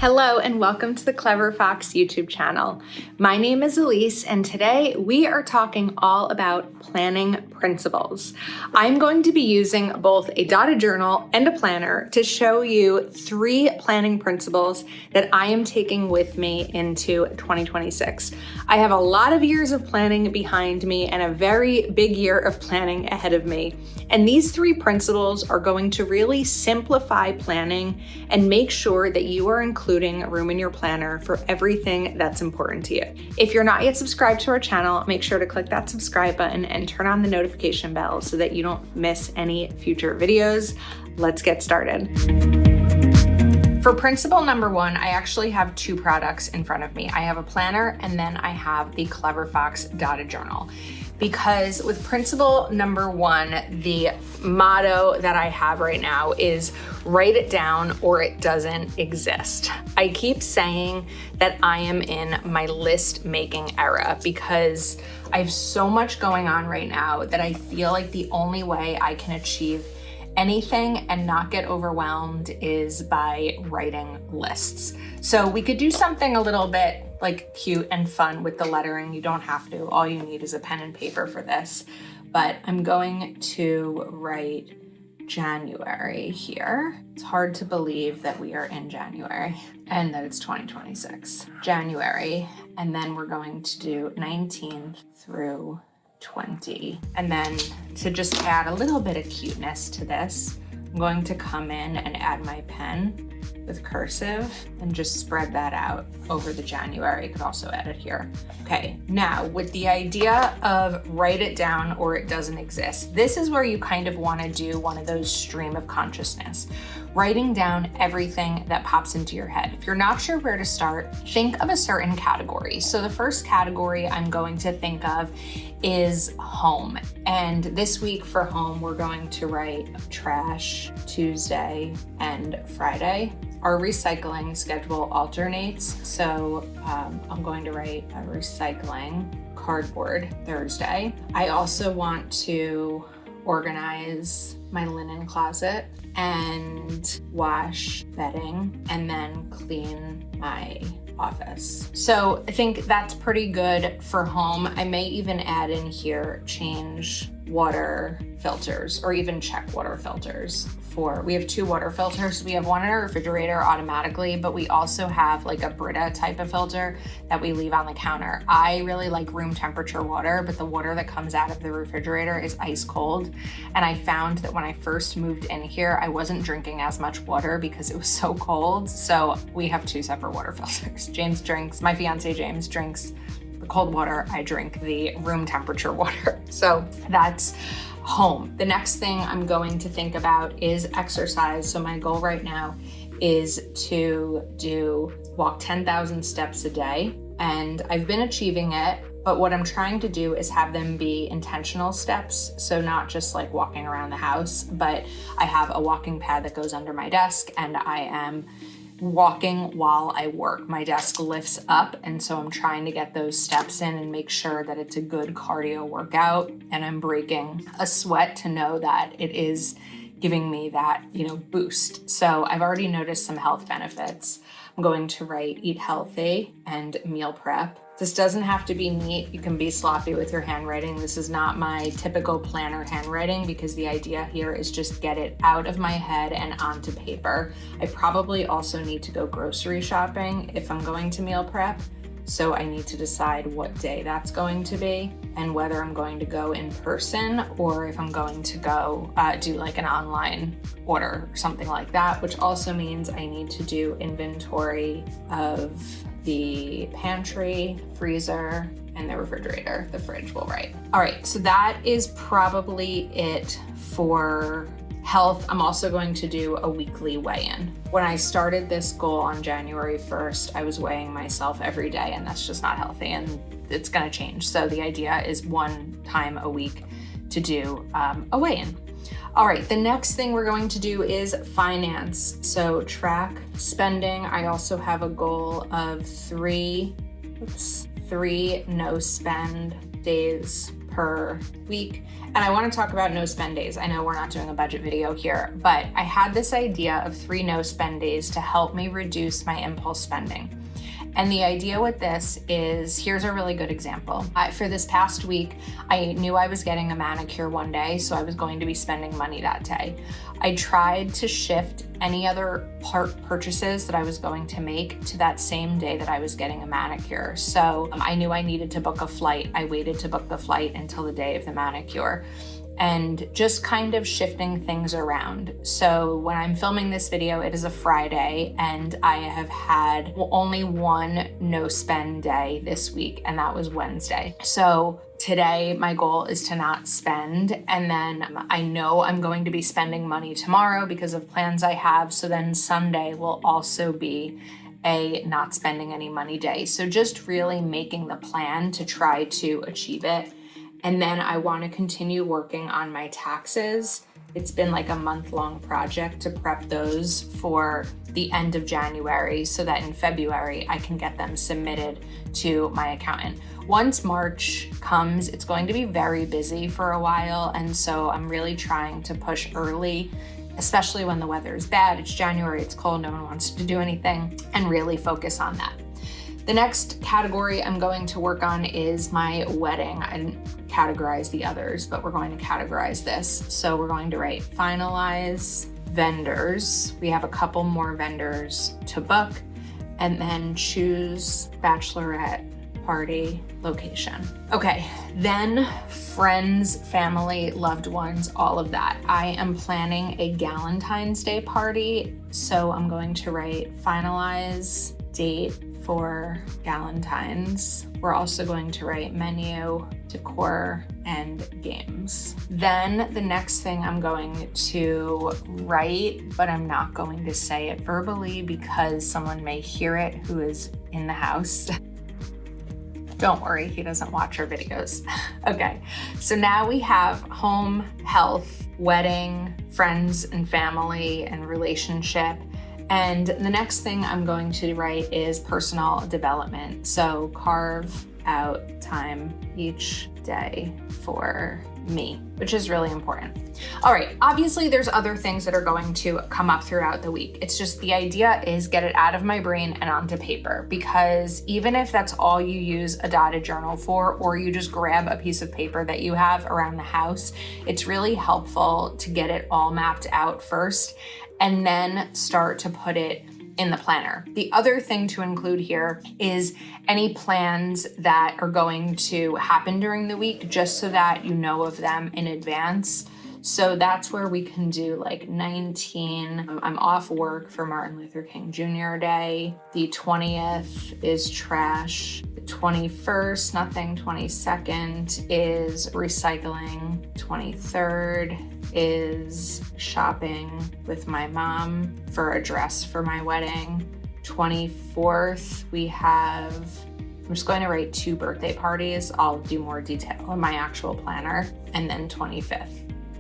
Hello and welcome to the Clever Fox YouTube channel. My name is Ilysse and today we are talking all about planning principles. I'm going to be using both a dotted journal and a planner to show you 3 planning principles that I am taking with me into 2026. I have a lot of years of planning behind me and a very big year of planning ahead of me. And these 3 principles are going to really simplify planning and make sure that you are including room in your planner for everything that's important to you. If you're not yet subscribed to our channel, make sure to click that subscribe button and turn on the notification bell so that you don't miss any future videos. Let's get started. For principle number 1, I actually have 2 products in front of me. I have a planner and then I have the Clever Fox dotted journal. Because with principle number 1, the motto that I have right now is write it down or it doesn't exist. I keep saying that I am in my list making era because I have so much going on right now that I feel like the only way I can achieve anything and not get overwhelmed is by writing lists. So we could do something a little bit like cute and fun with the lettering. You don't have to. All you need is a pen and paper for this. But I'm going to write January here. It's hard to believe that we are in January and that it's 2026. January, and then we're going to do 19th through 20. And then to just add a little bit of cuteness to this, I'm going to come in and add my pen with cursive and just spread that out over the January. You could also add it here. Okay, now with the idea of write it down or it doesn't exist, this is where you kind of want to do one of those stream of consciousness, writing down everything that pops into your head. If you're not sure where to start, think of a certain category. So the first category I'm going to think of is home. And this week for home, we're going to write trash Tuesday and Friday. Our recycling schedule alternates. So I'm going to write a recycling cardboard Thursday. I also want to organize my linen closet and wash bedding and then clean my office. So I think that's pretty good for home. I may even add in here, change water filters or even check water filters. We have 2 water filters. We have one in our refrigerator automatically, but we also have like a Brita type of filter that we leave on the counter. I really like room temperature water, but the water that comes out of the refrigerator is ice cold. And I found that when I first moved in here, I wasn't drinking as much water because it was so cold. So we have 2 separate water filters. My fiance James drinks the cold water. I drink the room temperature water. So that's home. The next thing I'm going to think about is exercise. So my goal right now is to walk 10,000 steps a day. And I've been achieving it, but what I'm trying to do is have them be intentional steps. So not just like walking around the house, but I have a walking pad that goes under my desk and I am walking while I work. My desk lifts up, and so I'm trying to get those steps in and make sure that it's a good cardio workout, and I'm breaking a sweat to know that it is giving me that, boost. So I've already noticed some health benefits. I'm going to write eat healthy and meal prep. This doesn't have to be neat. You can be sloppy with your handwriting. This is not my typical planner handwriting because the idea here is just get it out of my head and onto paper. I probably also need to go grocery shopping if I'm going to meal prep. So I need to decide what day that's going to be and whether I'm going to go in person or if I'm going to go do like an online order or something like that, which also means I need to do inventory of the pantry, freezer, and the refrigerator. The fridge will write. All right, so that is probably it for health. I'm also going to do a weekly weigh-in. When I started this goal on January 1st, I was weighing myself every day, and that's just not healthy, and it's gonna change. So the idea is 1 time a week to do a weigh-in. All right, the next thing we're going to do is finance. So track spending. I also have a goal of 3 no spend days per week. And I want to talk about no spend days. I know we're not doing a budget video here, but I had this idea of 3 no spend days to help me reduce my impulse spending. And the idea with this is, here's a really good example. For this past week, I knew I was getting a manicure one day, so I was going to be spending money that day. I tried to shift any other purchases that I was going to make to that same day that I was getting a manicure. So I knew I needed to book a flight. I waited to book the flight until the day of the manicure, and just kind of shifting things around. So when I'm filming this video, it is a Friday, and I have had only one no spend day this week, and that was Wednesday. So today, my goal is to not spend, and then I know I'm going to be spending money tomorrow because of plans I have. So then Sunday will also be a not spending any money day. So just really making the plan to try to achieve it. And then I want to continue working on my taxes. It's been like a month-long project to prep those for the end of January so that in February I can get them submitted to my accountant. Once March comes, it's going to be very busy for a while, and so I'm really trying to push early, especially when the weather is bad. It's January, it's cold, no one wants to do anything, and really focus on that. The next category I'm going to work on is my wedding. I didn't categorize the others, but we're going to categorize this. So we're going to write finalize vendors. We have a couple more vendors to book, and then choose bachelorette party location. Okay, then friends, family, loved ones, all of that. I am planning a Galentine's Day party, so I'm going to write finalize date for Galentine's. We're also going to write menu, decor, and games. Then the next thing I'm going to write, but I'm not going to say it verbally because someone may hear it who is in the house. Don't worry, he doesn't watch our videos. Okay, so now we have home, health, wedding, friends and family, and relationship. And the next thing I'm going to write is personal development. So carve out time each day for me, which is really important. All right, obviously there's other things that are going to come up throughout the week. It's just the idea is get it out of my brain and onto paper, because even if that's all you use a dotted journal for, or you just grab a piece of paper that you have around the house, it's really helpful to get it all mapped out first and then start to put it in the planner. The other thing to include here is any plans that are going to happen during the week, just so that you know of them in advance. So that's where we can do like 19, I'm off work for Martin Luther King Jr. Day. The 20th is trash. The 21st, nothing. 22nd is recycling. 23rd is shopping with my mom for a dress for my wedding. 24th, we have, I'm just going to write 2 birthday parties. I'll do more detail on my actual planner. And then 25th.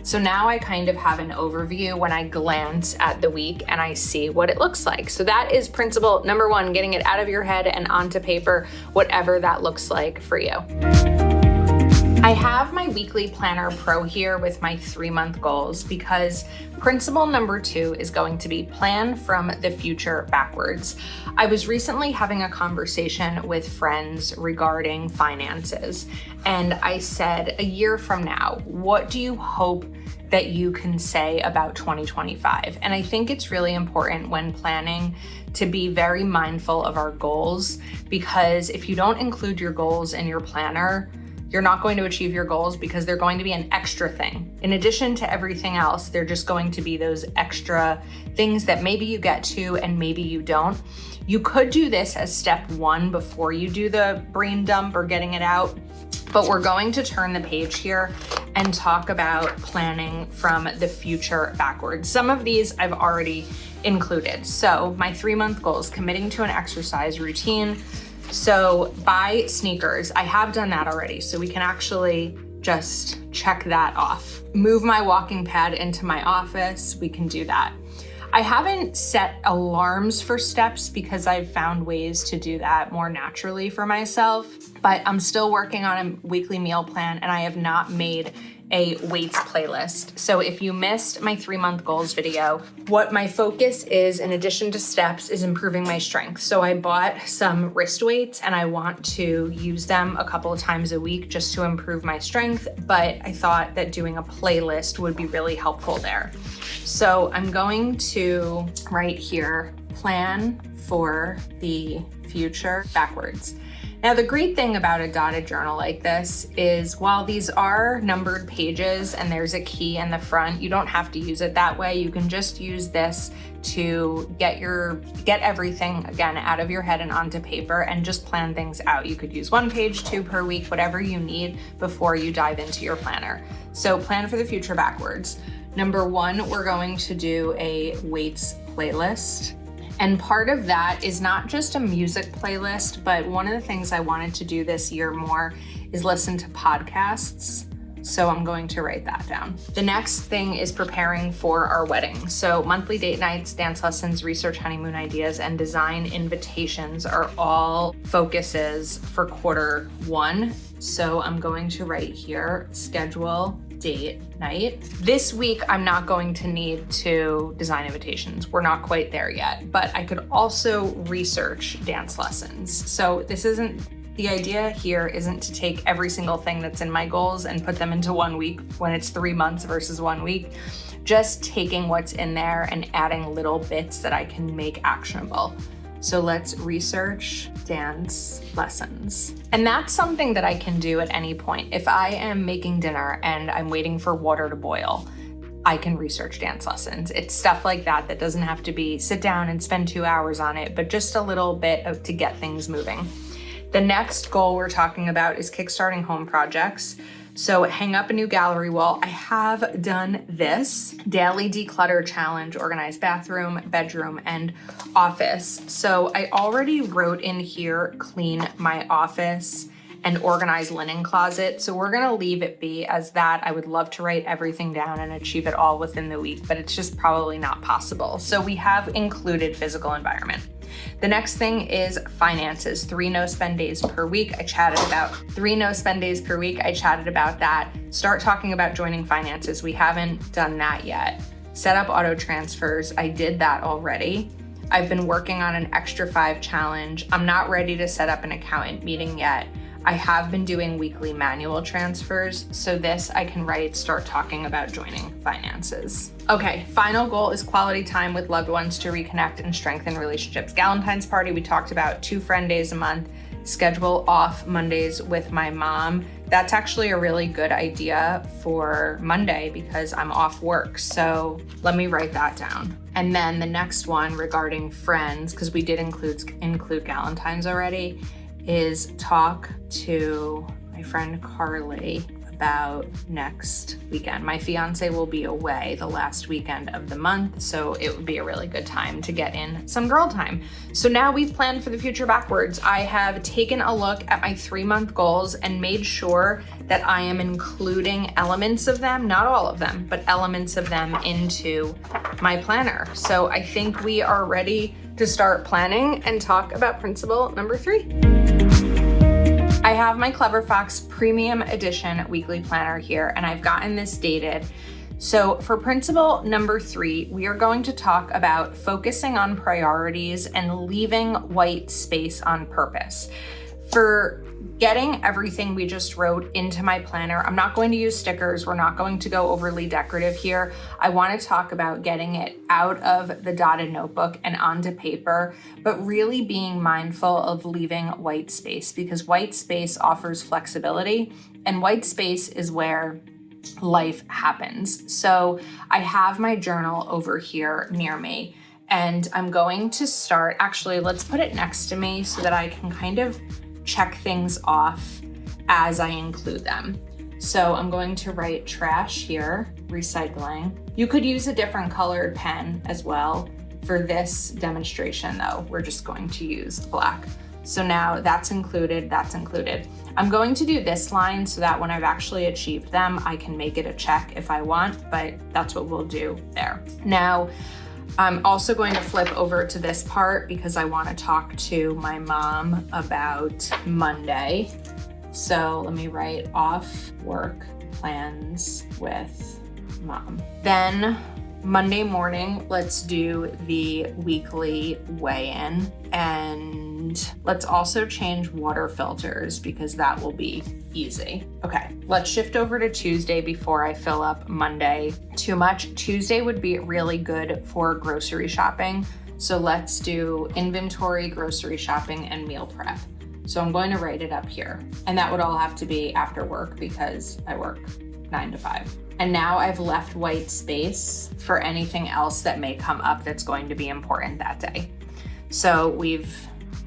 So now I kind of have an overview when I glance at the week and I see what it looks like. So that is principle number 1, getting it out of your head and onto paper, whatever that looks like for you. I have my weekly planner pro here with my 3-month goals, because principle number 2 is going to be plan from the future backwards. I was recently having a conversation with friends regarding finances, and I said, a year from now, what do you hope that you can say about 2025? And I think it's really important when planning to be very mindful of our goals, because if you don't include your goals in your planner, you're not going to achieve your goals, because they're going to be an extra thing. In addition to everything else, they're just going to be those extra things that maybe you get to and maybe you don't. You could do this as step 1 before you do the brain dump or getting it out, but we're going to turn the page here and talk about planning from the future backwards. Some of these I've already included. So my 3-month goals, committing to an exercise routine. So buy sneakers. I have done that already, so we can actually just check that off. Move my walking pad into my office. We can do that. I haven't set alarms for steps because I've found ways to do that more naturally for myself, but I'm still working on a weekly meal plan and I have not made a weights playlist. So if you missed my 3-month goals video, what my focus is, in addition to steps, is improving my strength. So I bought some wrist weights and I want to use them a couple of times a week just to improve my strength, but I thought that doing a playlist would be really helpful there. So I'm going to write here, plan for the future backwards. Now, the great thing about a dotted journal like this is while these are numbered pages and there's a key in the front, you don't have to use it that way. You can just use this to get everything, again, out of your head and onto paper and just plan things out. You could use 1 page, 2 per week, whatever you need before you dive into your planner. So plan for the future backwards. Number 1, we're going to do a weights playlist. And part of that is not just a music playlist, but one of the things I wanted to do this year more is listen to podcasts. So I'm going to write that down. The next thing is preparing for our wedding. So monthly date nights, dance lessons, research honeymoon ideas, and design invitations are all focuses for Q1. So I'm going to write here, schedule date night. This week, I'm not going to need to design invitations. We're not quite there yet, but I could also research dance lessons. So the idea here isn't to take every single thing that's in my goals and put them into 1 week when it's 3 months versus 1 week. Just taking what's in there and adding little bits that I can make actionable. So let's research dance lessons. And that's something that I can do at any point. If I am making dinner and I'm waiting for water to boil, I can research dance lessons. It's stuff like that that doesn't have to be sit down and spend 2 hours on it, but just a little bit to get things moving. The next goal we're talking about is kickstarting home projects. So hang up a new gallery wall. I have done this daily declutter challenge, organize bathroom, bedroom, and office. So I already wrote in here, clean my office and organize linen closet. So we're gonna leave it be as that. I would love to write everything down and achieve it all within the week, but it's just probably not possible. So we have included physical environment. The next thing is finances, 3 no-spend days per week. I chatted about 3 no-spend days per week. I chatted about that. Start talking about joining finances. We haven't done that yet. Set up auto transfers. I did that already. I've been working on an extra 5 challenge. I'm not ready to set up an accountant meeting yet. I have been doing weekly manual transfers, so this I can write, start talking about joining finances. Okay, final goal is quality time with loved ones to reconnect and strengthen relationships. Valentine's party, we talked about 2 friend days a month, schedule off Mondays with my mom. That's actually a really good idea for Monday because I'm off work, so let me write that down. And then the next one regarding friends, because we did include Valentine's already, is talk to my friend Carly about next weekend. My fiance will be away the last weekend of the month, so it would be a really good time to get in some girl time. So now we've planned for the future backwards. I have taken a look at my 3-month goals and made sure that I am including elements of them, not all of them, but elements of them into my planner. So I think we are ready to start planning and talk about principle number 3. I have my Clever Fox Premium Edition weekly planner here, and I've gotten this dated. So for principle number 3, we are going to talk about focusing on priorities and leaving white space on purpose. For getting everything we just wrote into my planner, I'm not going to use stickers. We're not going to go overly decorative here. I want to talk about getting it out of the dotted notebook and onto paper, but really being mindful of leaving white space because white space offers flexibility and white space is where life happens. So I have my journal over here near me and I'm going to start, actually, let's put it next to me so that I can kind of check things off as I include them. So I'm going to write trash here, recycling. You could use a different colored pen as well. For this demonstration though, we're just going to use black. So now that's included, that's included. I'm going to do this line so that when I've actually achieved them, I can make it a check if I want, but that's what we'll do there. Now, I'm also going to flip over to this part because I want to talk to my mom about Monday. So let me write off work plans with mom. Then Monday morning, let's do the weekly weigh-in, and let's also change water filters because that will be easy. Okay, let's shift over to Tuesday before I fill up Monday too much. Tuesday would be really good for grocery shopping. So let's do inventory, grocery shopping, and meal prep. So I'm going to write it up here. And that would all have to be after work because I work 9 to 5. And now I've left white space for anything else that may come up that's going to be important that day. So we've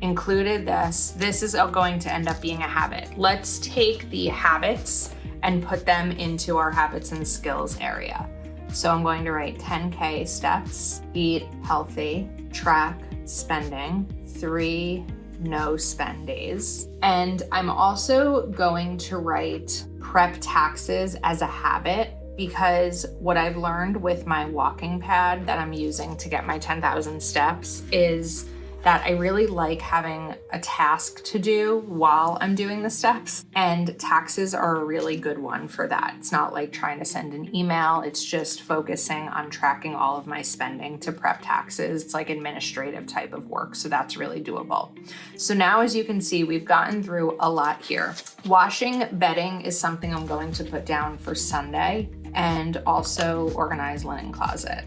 included this. This is going to end up being a habit. Let's take the habits and put them into our habits and skills area. So I'm going to write 10K steps, eat healthy, track spending, 3 no spend days. And I'm also going to write prep taxes as a habit because what I've learned with my walking pad that I'm using to get my 10,000 steps is that I really like having a task to do while I'm doing the steps, and taxes are a really good one for that. It's not like trying to send an email, it's just focusing on tracking all of my spending to prep taxes. It's like administrative type of work, so that's really doable. So now, as you can see, we've gotten through a lot here. Washing bedding is something I'm going to put down for Sunday, and also organize linen closet.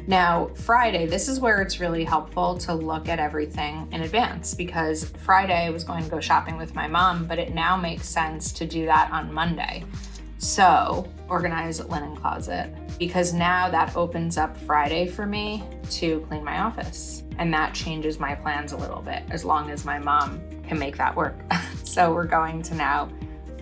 Now, Friday, this is where it's really helpful to look at everything in advance because Friday I was going to go shopping with my mom, but it now makes sense to do that on Monday. So organize linen closet because now that opens up Friday for me to clean my office. And that changes my plans a little bit as long as my mom can make that work. So we're going to now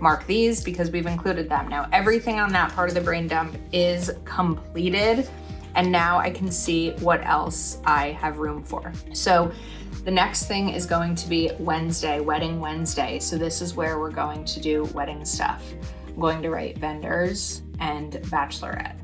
mark these because we've included them. Now, everything on that part of the brain dump is completed. And now I can see what else I have room for. So the next thing is going to be Wednesday, Wedding Wednesday. So this is where we're going to do wedding stuff. I'm going to write vendors and bachelorette.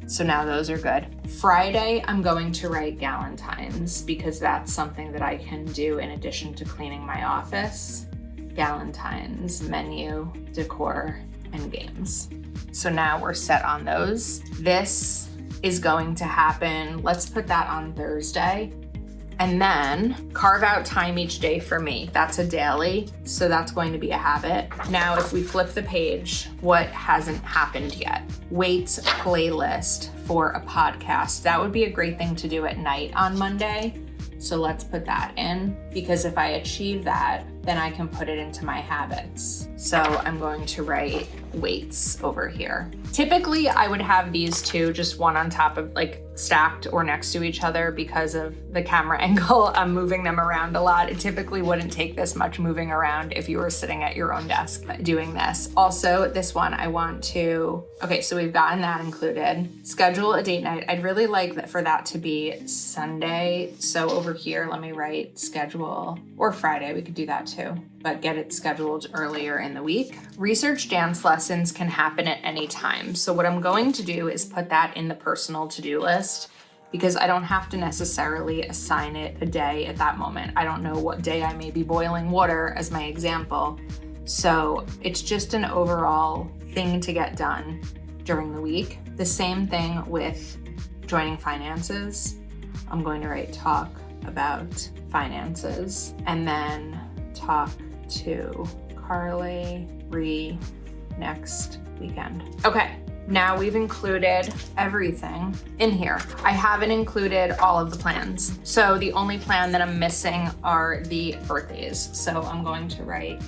So now those are good. Friday, I'm going to write Galentine's because that's something that I can do in addition to cleaning my office. Galentine's, menu, decor, and games. So now we're set on those. This is going to happen, let's put that on Thursday. And then carve out time each day for me. That's a daily, so that's going to be a habit. Now, if we flip the page, what hasn't happened yet? Weights playlist for a podcast. That would be a great thing to do at night on Monday. So let's put that in because if I achieve that, then I can put it into my habits. So I'm going to write weights over here. Typically, I would have these two, just one on top of like stacked or next to each other because of the camera angle. I'm moving them around a lot. It typically wouldn't take this much moving around if you were sitting at your own desk doing this. Also, this one I want to, okay, so we've gotten that included. Schedule a date night. I'd really like that for that to be Sunday. So over here, let me write schedule, or Friday, we could do that too, but get it scheduled earlier in the week. Research dance lessons can happen at any time. So what I'm going to do is put that in the personal to-do list because I don't have to necessarily assign it a day at that moment. I don't know what day I may be boiling water as my example. So it's just an overall thing to get done during the week. The same thing with joining finances. I'm going to write talk about finances and then talk to Carly next weekend. Okay, now we've included everything in here. I haven't included all of the plans. So the only plan that I'm missing are the birthdays. So I'm going to write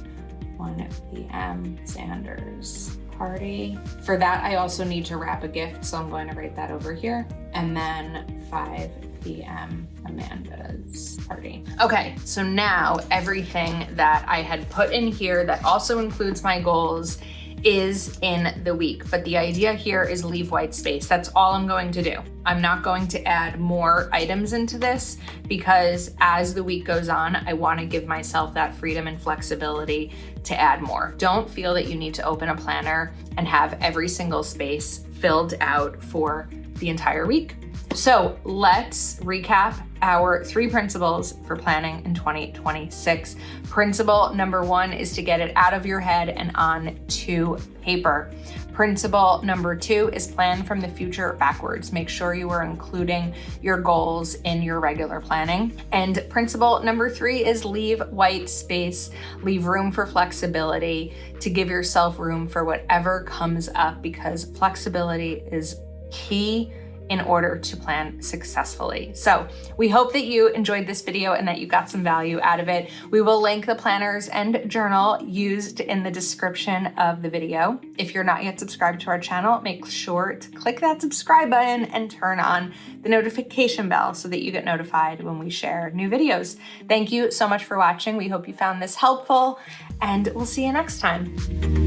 1 p.m. Sanders party. For that, I also need to wrap a gift. So I'm going to write that over here. And then 5 p.m. Amanda's party. Okay, so now everything that I had put in here that also includes my goals is in the week. But the idea here is leave white space. That's all I'm going to do. I'm not going to add more items into this because as the week goes on, I want to give myself that freedom and flexibility to add more. Don't feel that you need to open a planner and have every single space filled out for the entire week. So let's recap our 3 principles for planning in 2026. Principle number 1 is to get it out of your head and on to paper. Principle number 2 is plan from the future backwards. Make sure you are including your goals in your regular planning. And principle number 3 is leave white space, leave room for flexibility, to give yourself room for whatever comes up, because flexibility is key in order to plan successfully. So we hope that you enjoyed this video and that you got some value out of it. We will link the planners and journal used in the description of the video. If you're not yet subscribed to our channel, make sure to click that subscribe button and turn on the notification bell so that you get notified when we share new videos. Thank you so much for watching. We hope you found this helpful, and we'll see you next time.